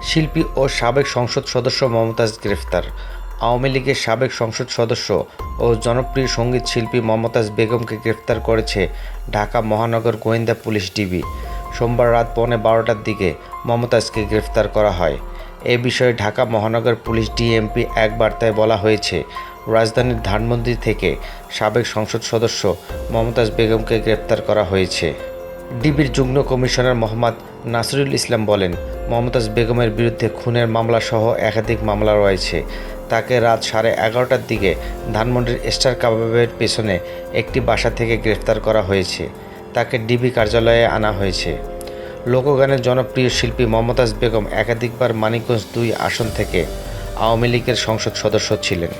শিল্পী ও সাবেক সংসদ সদস্য মমতাজ গ্রেফতার। আওয়ামী লীগের সাবেক সংসদ সদস্য ও জনপ্রিয় সঙ্গীত শিল্পী মমতাজ বেগমকে গ্রেফতার করেছে ঢাকা মহানগর গোয়েন্দা পুলিশ ডিবি। সোমবার রাত 12:15টার দিকে মমতাজকে গ্রেফতার করা হয়। এ বিষয়ে ঢাকা মহানগর পুলিশ ডিএমপি এক বার্তায় বলা হয়েছে, রাজধানীর ধানমন্ডি থেকে সাবেক সংসদ সদস্য মমতাজ বেগমকে গ্রেফতার করা হয়েছে। ডিবির যুগ্ম কমিশনার মোহাম্মদ নাসিরুল ইসলাম বলেন, মমতাজ বেগমের বিরুদ্ধে খুনের মামলাসহ একাধিক মামলা রয়েছে। তাকে রাত 11:30টার দিকে ধানমন্ডির স্টার কাবাবের পেছনে একটি বাসা থেকে গ্রেফতার করা হয়েছে। তাকে ডিবি কার্যালয়ে আনা হয়েছে। লোকগানের জনপ্রিয় শিল্পী মমতাজ বেগম একাধিকবার মানিকগঞ্জ 2 আসন থেকে আওয়ামী লীগের সংসদ সদস্য ছিলেন।